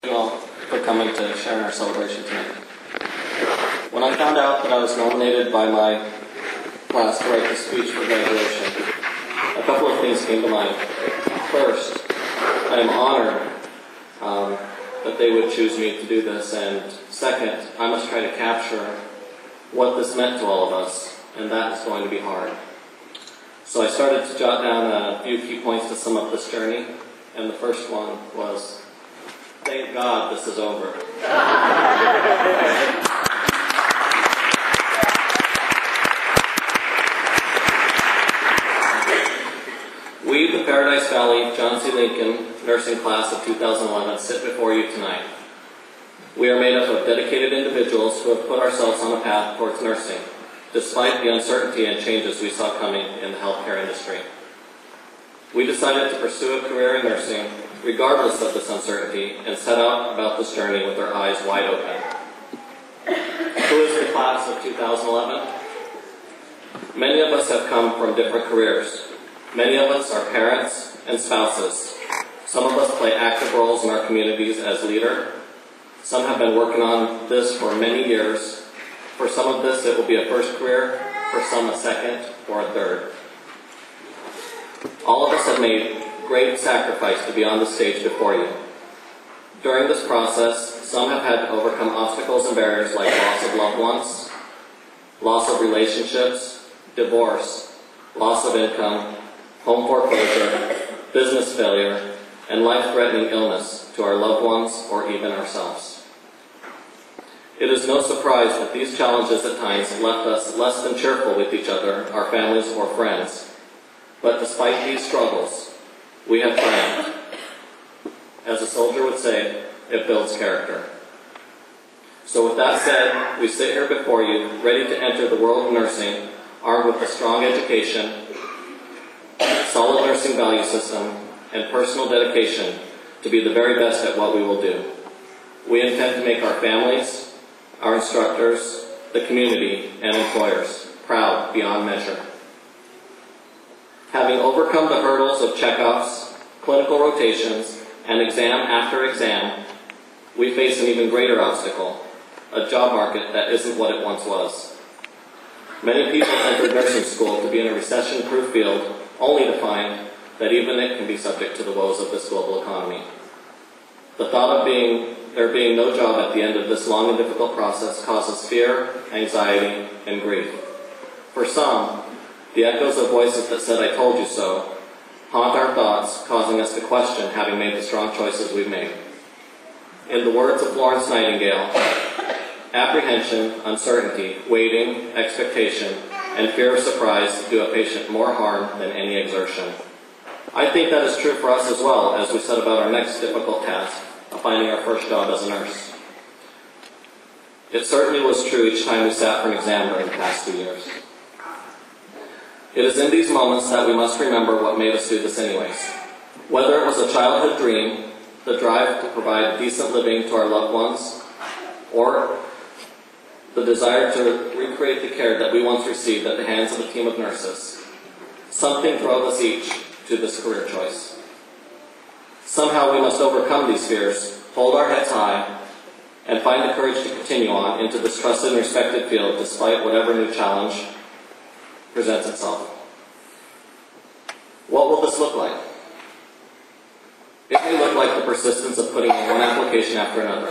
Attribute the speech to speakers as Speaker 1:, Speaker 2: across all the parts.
Speaker 1: all for coming to share in our celebration tonight. When I found out that I was nominated by my class to write the speech for graduation, a couple of things came to mind. First, I am honored that they would choose me to do this, and second, I must try to capture what this meant to all of us, and that is going to be hard. So I started to jot down a few key points to sum up this journey, and the first one was, thank God this is over. We, the Paradise Valley John C. Lincoln nursing class of 2011, sit before you tonight. We are made up of dedicated individuals who have put ourselves on a path towards nursing, despite the uncertainty and changes we saw coming in the healthcare industry. We decided to pursue a career in nursing regardless of this uncertainty and set out about this journey with our eyes wide open. Who is the class of 2011? Many of us have come from different careers. Many of us are parents and spouses. Some of us play active roles in our communities as leader. Some have been working on this for many years. For some of this, it will be a first career, for some a second or a third. All of us have made great sacrifice to be on the stage before you. During this process, some have had to overcome obstacles and barriers like loss of loved ones, loss of relationships, divorce, loss of income, home foreclosure, business failure, and life-threatening illness to our loved ones or even ourselves. It is no surprise that these challenges at times left us less than cheerful with each other, our families, or friends. But despite these struggles, we have triumphed. As a soldier would say, it builds character. So with that said, we sit here before you, ready to enter the world of nursing, armed with a strong education, solid nursing value system, and personal dedication to be the very best at what we will do. We intend to make our families, our instructors, the community, and employers proud beyond measure. Having overcome the hurdles of checkoffs, clinical rotations, and exam after exam, we face an even greater obstacle, a job market that isn't what it once was. Many people enter nursing school to be in a recession-proof field, only to find that even it can be subject to the woes of this global economy. The thought of there being no job at the end of this long and difficult process causes fear, anxiety, and grief. For some, the echoes of voices that said, "I told you so," haunt our thoughts, causing us to question having made the strong choices we've made. In the words of Florence Nightingale, apprehension, uncertainty, waiting, expectation, and fear of surprise do a patient more harm than any exertion. I think that is true for us as well as we set about our next difficult task of finding our first job as a nurse. It certainly was true each time we sat for an exam during the past 2 years. It is in these moments that we must remember what made us do this anyways. Whether it was a childhood dream, the drive to provide decent living to our loved ones, or the desire to recreate the care that we once received at the hands of a team of nurses, something drove us each to this career choice. Somehow we must overcome these fears, hold our heads high, and find the courage to continue on into this trusted and respected field despite whatever new challenge presents itself. What will this look like? It may look like the persistence of putting in one application after another.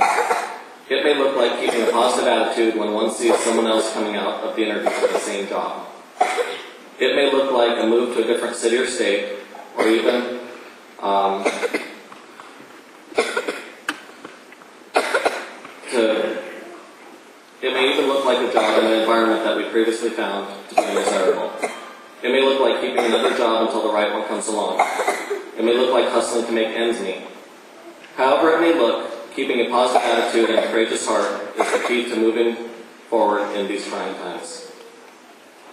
Speaker 1: It may look like keeping a positive attitude when one sees someone else coming out of the interview for the same job. It may look like a move to a different city or state, or even it may even look like a job in an environment that we previously found to be undesirable. It may look like keeping another job until the right one comes along. It may look like hustling to make ends meet. However it may look, keeping a positive attitude and a courageous heart is the key to moving forward in these trying times.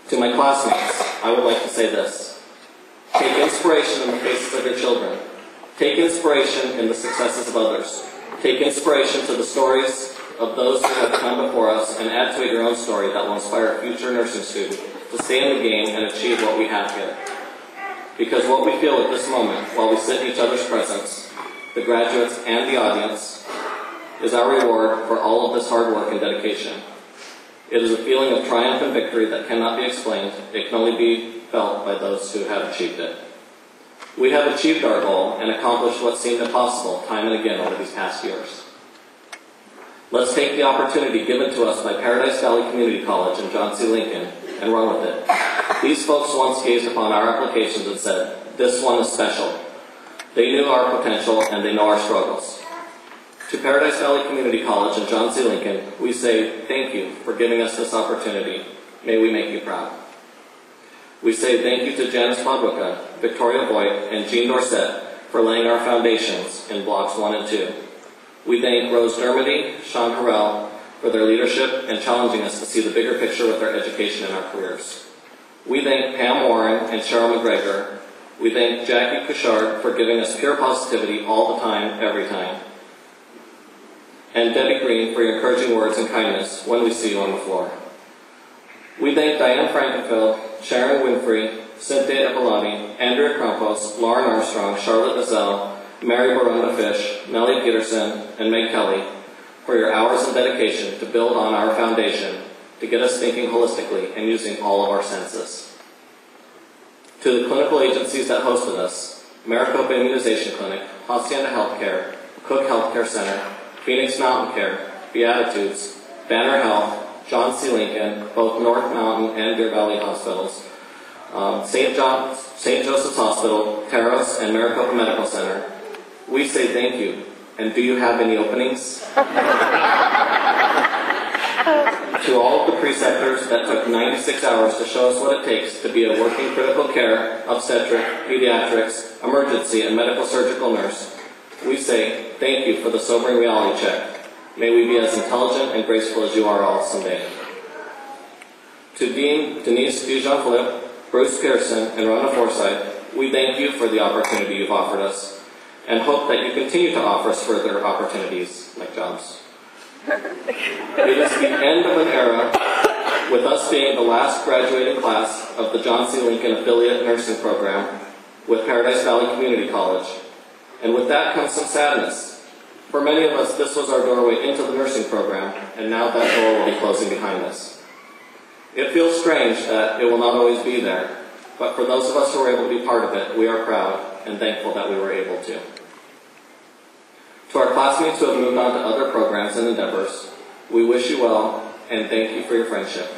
Speaker 1: To my classmates, I would like to say this. Take inspiration in the faces of your children. Take inspiration in the successes of others. Take inspiration to the stories of those who have come before us and add to it your own story that will inspire a future nursing student to stay in the game and achieve what we have here. Because what we feel at this moment, while we sit in each other's presence, the graduates and the audience, is our reward for all of this hard work and dedication. It is a feeling of triumph and victory that cannot be explained. It can only be felt by those who have achieved it. We have achieved our goal and accomplished what seemed impossible time and again over these past years. Let's take the opportunity given to us by Paradise Valley Community College and John C. Lincoln and run with it. These folks once gazed upon our applications and said, "This one is special." They knew our potential and they know our struggles. To Paradise Valley Community College and John C. Lincoln, we say thank you for giving us this opportunity. May we make you proud. We say thank you to Janice Podwicka, Victoria Voigt, and Jean Dorset for laying our foundations in blocks 1 and 2. We thank Rose Dermody, Sean Harrell for their leadership and challenging us to see the bigger picture with our education and our careers. We thank Pam Warren and Cheryl McGregor. We thank Jackie Couchard for giving us pure positivity all the time, every time. And Debbie Green for your encouraging words and kindness when we see you on the floor. We thank Diane Frankenfeld, Sharon Winfrey, Cynthia Epilani, Andrea Crumpos, Lauren Armstrong, Charlotte Azell, Mary Barona Fish, Melly Peterson, and Meg Kelly for your hours and dedication to build on our foundation to get us thinking holistically and using all of our senses. To the clinical agencies that hosted us, Maricopa Immunization Clinic, Hacienda Healthcare, Cook Healthcare Center, Phoenix Mountain Care, Beatitudes, Banner Health, John C. Lincoln, both North Mountain and Deer Valley Hospitals, St. Joseph's Hospital, Taros, and Maricopa Medical Center, we say thank you. And do you have any openings? To all of the preceptors that took 96 hours to show us what it takes to be a working critical care, obstetric, pediatrics, emergency, and medical surgical nurse, we say thank you for the sobering reality check. May we be as intelligent and graceful as you are all someday. To Dean Denise Dujean-Philippe, Bruce Pearson, and Rhona Forsythe, we thank you for the opportunity you've offered us and hope that you continue to offer us further opportunities like jobs. It is the end of an era, with us being the last graduating class of the John C. Lincoln Affiliate Nursing Program with Paradise Valley Community College. And with that comes some sadness. For many of us, this was our doorway into the nursing program, and now that door will be closing behind us. It feels strange that it will not always be there, but for those of us who were able to be part of it, we are proud and thankful that we were able to. To our classmates who have moved on to other programs and endeavors, we wish you well and thank you for your friendship.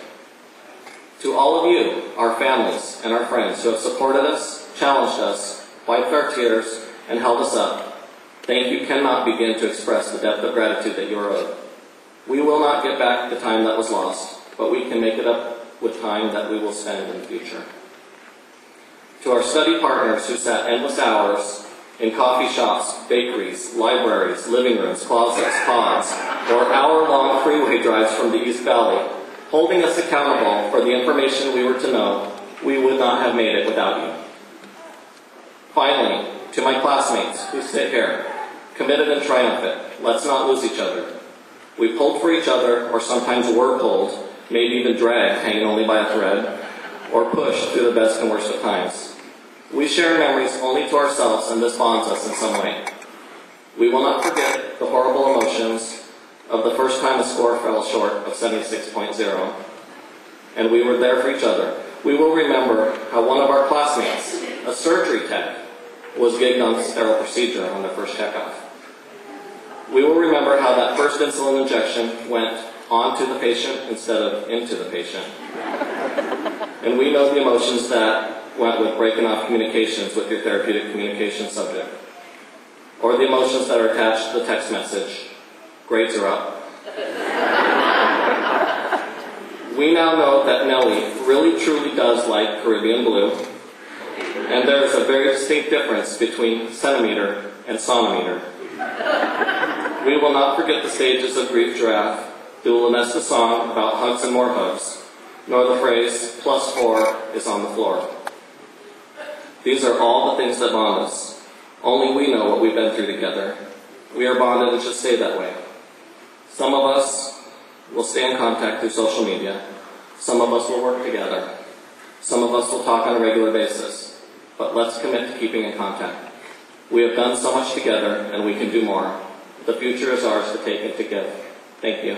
Speaker 1: To all of you, our families and our friends who have supported us, challenged us, wiped our tears, and held us up, thank you cannot begin to express the depth of gratitude that you are owed. We will not get back the time that was lost, but we can make it up with time that we will spend in the future. To our study partners who sat endless hours in coffee shops, bakeries, libraries, living rooms, closets, pods, or hour-long freeway drives from the East Valley, holding us accountable for the information we were to know, we would not have made it without you. Finally, to my classmates who sit here, committed and triumphant, let's not lose each other. We pulled for each other, or sometimes were pulled, maybe even dragged, hanging only by a thread, or pushed through the best and worst of times. We share memories only to ourselves, and this bonds us in some way. We will not forget the horrible emotions of the first time a score fell short of 76.0, and we were there for each other. We will remember how one of our classmates, a surgery tech, was gigged on sterile procedure on their first checkoff. We will remember how that first insulin injection went onto the patient instead of into the patient. And we know the emotions that went with breaking off communications with your therapeutic communication subject. Or the emotions that are attached to the text message, grades are up. We now know that Nellie really truly does like Caribbean blue, and there is a very distinct difference between centimeter and sonometer. We will not forget the stages of Grief Giraffe, the Lanesta song about hugs and more hugs, nor the phrase, +4 is on the floor. These are all the things that bond us. Only we know what we've been through together. We are bonded and should stay that way. Some of us will stay in contact through social media. Some of us will work together. Some of us will talk on a regular basis. But let's commit to keeping in contact. We have done so much together, and we can do more. The future is ours to take and to give. Thank you.